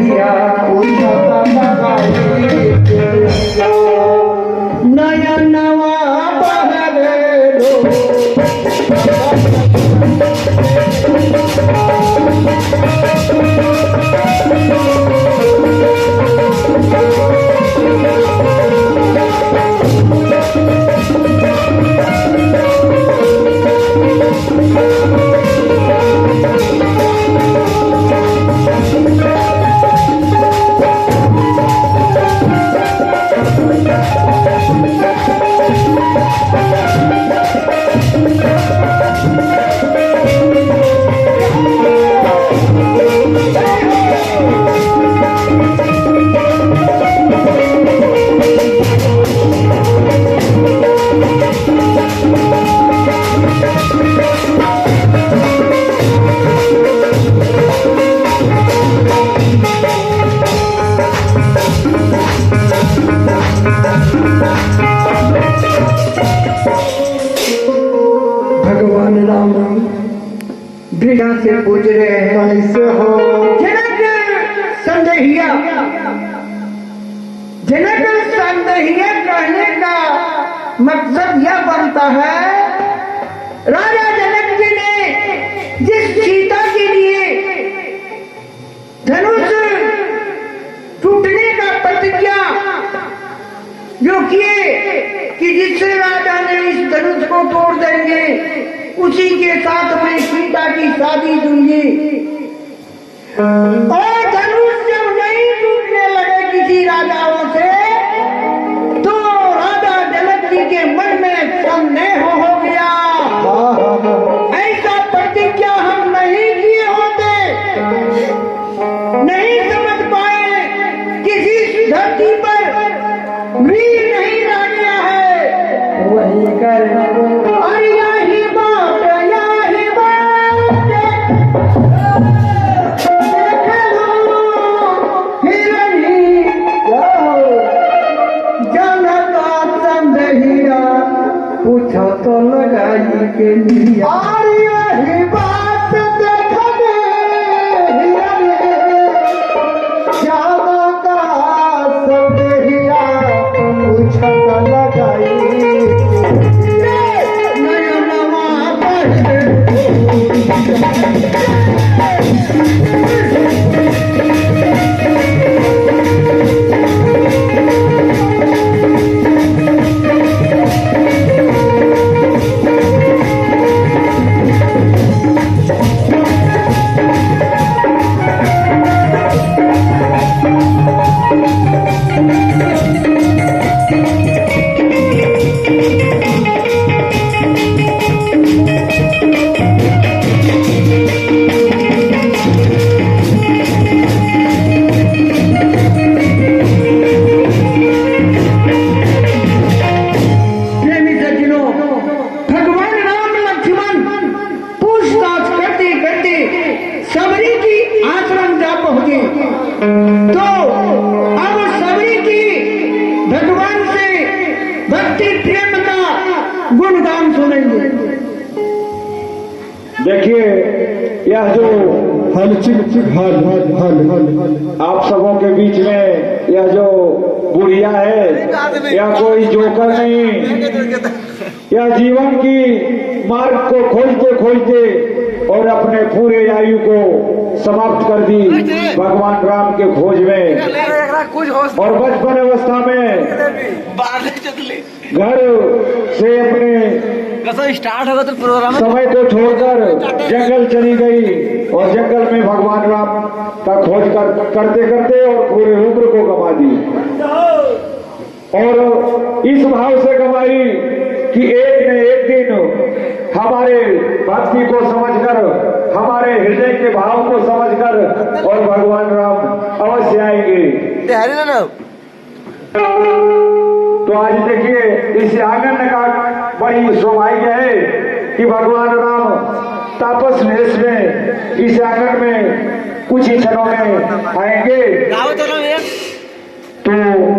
संदेहिया उठता लगाई नया नवा बहरे भगवान राम बिना से पूछ रहे हैं कैसे हो जनक संदेहिया। जनक संदेहिया कहने का मकसद यह बनता है राजा जनक जी ने जिस सीता के लिए धनुष टूटने का प्रतिज्ञा जो किए कि जिससे राजा ने इस धनुष को तोड़ देंगे उसी के साथ मैं सीता की शादी दूंगी। और धनुष जब नहीं टूटने लगे किसी राजाओं से तो राजा जनक जी के मन में संदेह हो गया। ऐसा प्रतिज्ञा हम नहीं किए होते, नहीं समझ पाए कि जिस धरती पर वीर नहीं रह गया है वही कर और यही बात देख लो हिरणी जनता संदेहिया पूछो तो लगाई के लिए और यही बात देख जनता संदेहिया पूछो तो लगाई नया नवा बढ़े गुणगान सुनेंगे। देखिए यह जो हल आप सबों के बीच में यह जो बुढ़िया है यह कोई जोकर नहीं, यह जीवन की मार्ग को खोजते खोजते और अपने पूरे आयु को समाप्त कर दी भगवान राम के खोज में। और बचपन अवस्था में घर से अपने स्टार्ट होगा तो प्रोग्राम समय को छोड़कर जंगल चली गई और जंगल में भगवान राम का खोज करते करते और पूरे उम्र को गंवा दी। और इस भाव से गंवाई कि एक न एक दिन हमारे भक्ति को समझकर, हमारे हृदय के भाव को समझकर और भगवान राम अवश्य आएंगे। तो आज देखिए इस आंगन का बड़ी सौभाग्य है कि भगवान राम तापस वेश में इस आंगन में कुछ ही क्षणों में आएंगे। तो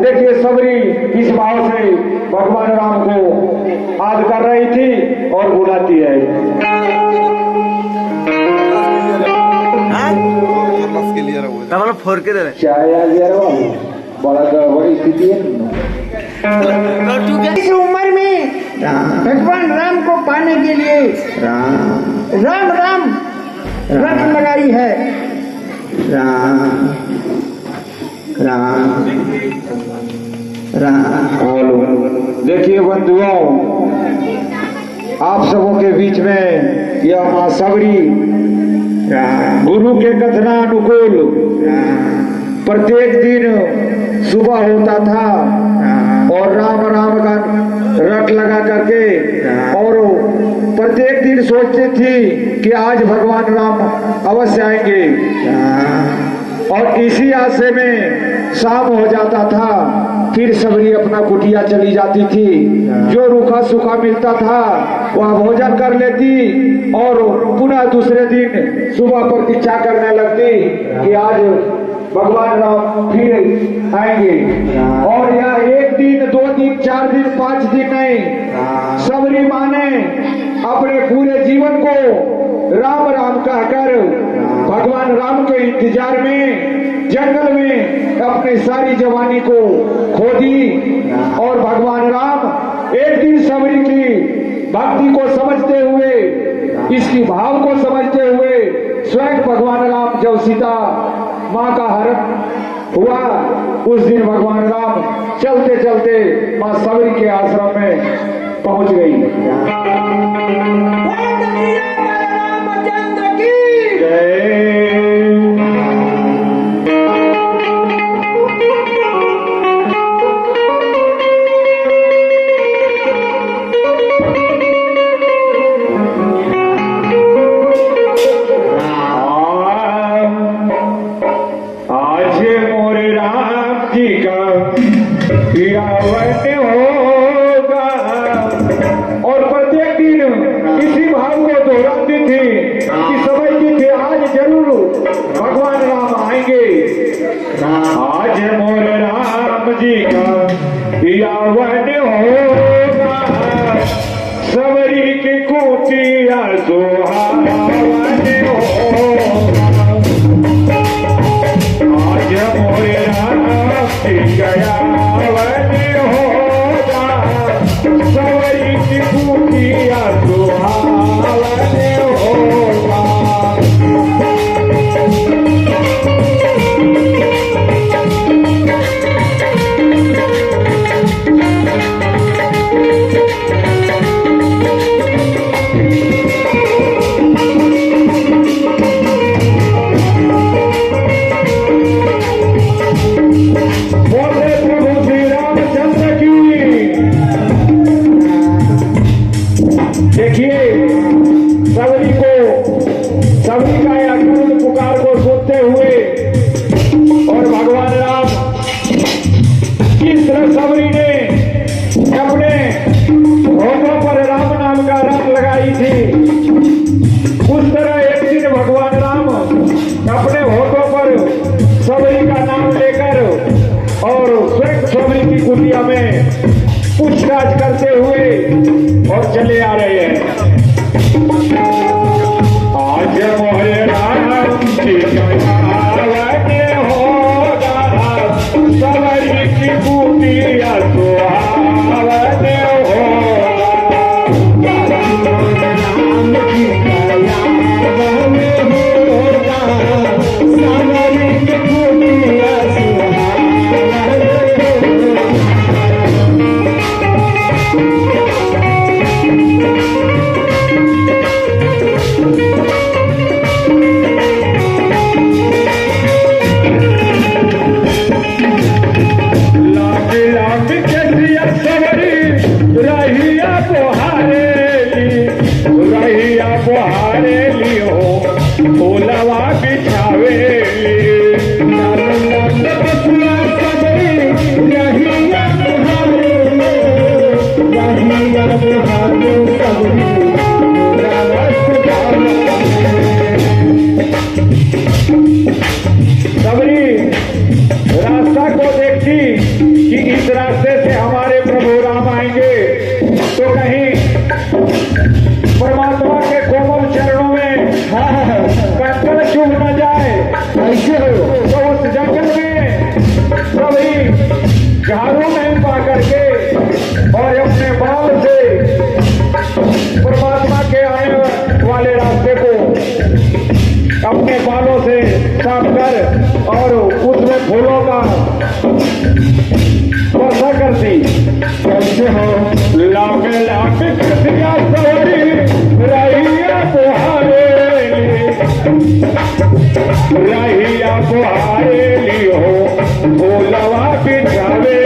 देखिए सबरी इस भाव से भगवान राम को याद कर रही थी और बुलाती है। मतलब फोर के दे चाहे आ गया रो बड़ा गड़बड़ी स्थिति है इस उम्र में भगवान राम को पाने के लिए राम राम रट लगाई है। राम राम राम। देखिए बंधुओं, आप सबों के बीच में यह मां सबरी गुरु के कथनानुकूल प्रत्येक दिन सुबह होता था और राम राम का रट लगा करके और प्रत्येक दिन सोचती थी कि आज भगवान राम अवश्य आएंगे और इसी आशे में शाम हो जाता था, फिर सबरी अपना कुटिया चली जाती थी। जो रूखा सूखा मिलता था वह भोजन कर लेती और पुनः दूसरे दिन सुबह प्रतीक्षा करने लगती कि आज भगवान राम फिर आएंगे। और यह एक दिन, 2 दिन, 4 दिन, 5 दिन नहीं, सबरी माँ ने अपने पूरे जीवन को राम राम कहकर भगवान राम के इंतजार में जंगल में अपनी सारी जवानी को खो दी। और भगवान राम एक दिन सबरी की भक्ति को समझते हुए, इसकी भाव को समझते हुए स्वयं भगवान राम जब सीता माँ का हरण हुआ, उस दिन भगवान राम चलते चलते माँ सबरी के आश्रम में पहुंच गई। रामचंद्र की जय। आज मोरे राम जी का रावण होगा। और प्रत्येक दिन इसी भाव को दोहराती थी कि समझती थी आज जरूर भगवान राम आएंगे। आज मोरे राम जी का रावण होगा, सबरी की कुटिया सुहावन होगा। आज मोरे राम जी गया वन होगा, सबरी की कुटिया सुहावन होगा। बोले प्रभु श्री रामचंद्र की। देखिए सबरी का यह अटूट पुकार को सुनते हुए और भगवान राम किस तरह सबरी ने अपने होठों पर राम नाम का रट लगाई थी, उस तरह एक दिन भगवान राम अपने होठों पर सबरी का नाम लेकर और स्वयं सबरी की कुटिया में पूछताछ करते हुए और चले आ रहे हैं। आज मोरे राम जी का होगा, सबरी की कुटिया सुहावन होगा। सबरी रास्ता को देखती कि इस रास्ते से हमारे प्रभु राम आएंगे तो कहीं परमात्मा के कोमल चरणों में कंकड़ चुभ न जाए, ऐसे तो और उसमें फूलों का वर्षा करती। कैसे हो लाख लाख कृतिया सवरी रहिया बुहारे लियो भोलवा बिछावे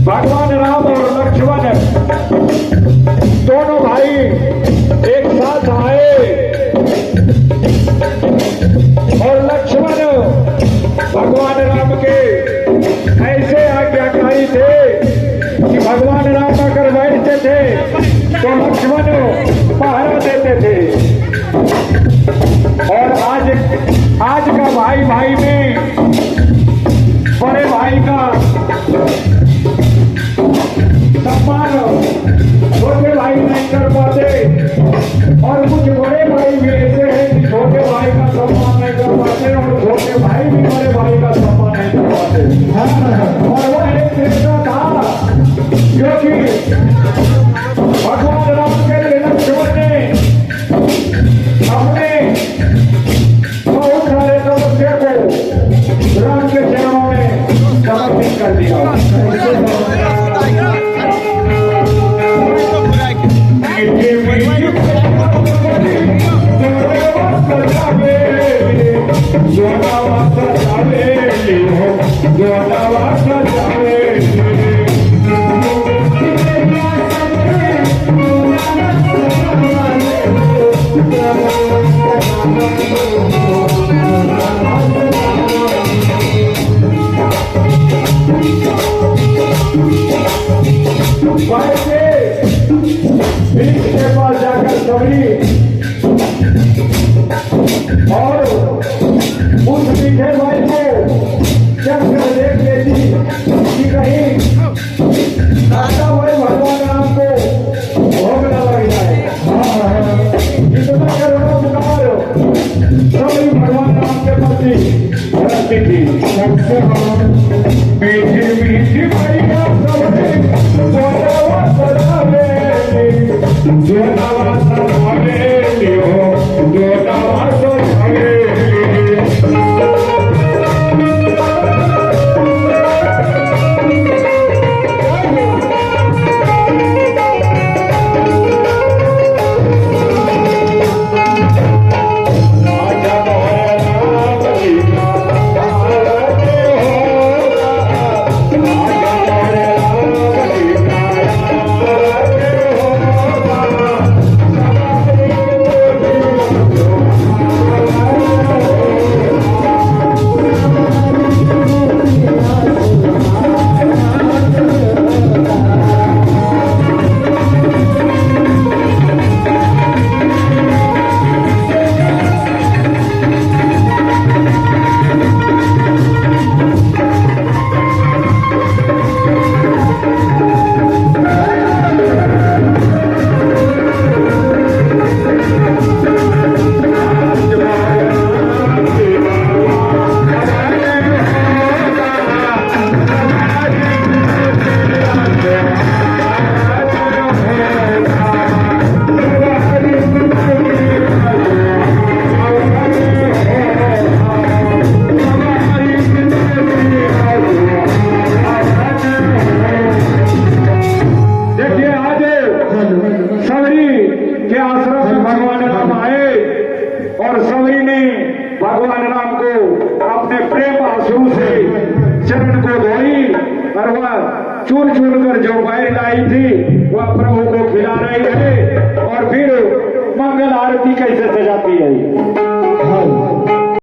भगवान राम और लक्ष्मण दोनों भाई एक साथ आए और लक्ष्मण भगवान राम के ऐसे आज्ञाकारी थे कि भगवान राम अगर बैठते थे तो लक्ष्मण पहरा देते थे। और आज का भाई भाई में बड़े भाई का सम्मान छोटे भाई नहीं कर पाते और कुछ बड़े भाई भी ऐसे हैं कि छोटे भाई का सम्मान नहीं कर पाते और छोटे भाई भी बड़े भाई का सम्मान नहीं कर पाते। और वह एक रिश्ता था जो कि भगवान राम के लिए लक्ष्मण ने अपने बहुत सारे तपस्या को राम के चरणों में समर्पित कर दिया। के पास जाकर सबरी और उस मीठे भाई को जब कर देख लेती कि कहीं दादा भाई भगवान राम को भोग न लग जाए। इतना करोड़ों पुकार सबरी भगवान राम सी रखती थी मीठी मीठी मैया सबने जोनावा सजावे जोनावा सजावे लियो जोनावा सजावे भगवान राम को अपने प्रेम आंसू से चरण को धोई और वह चुन चुन कर जो बैल लाई थी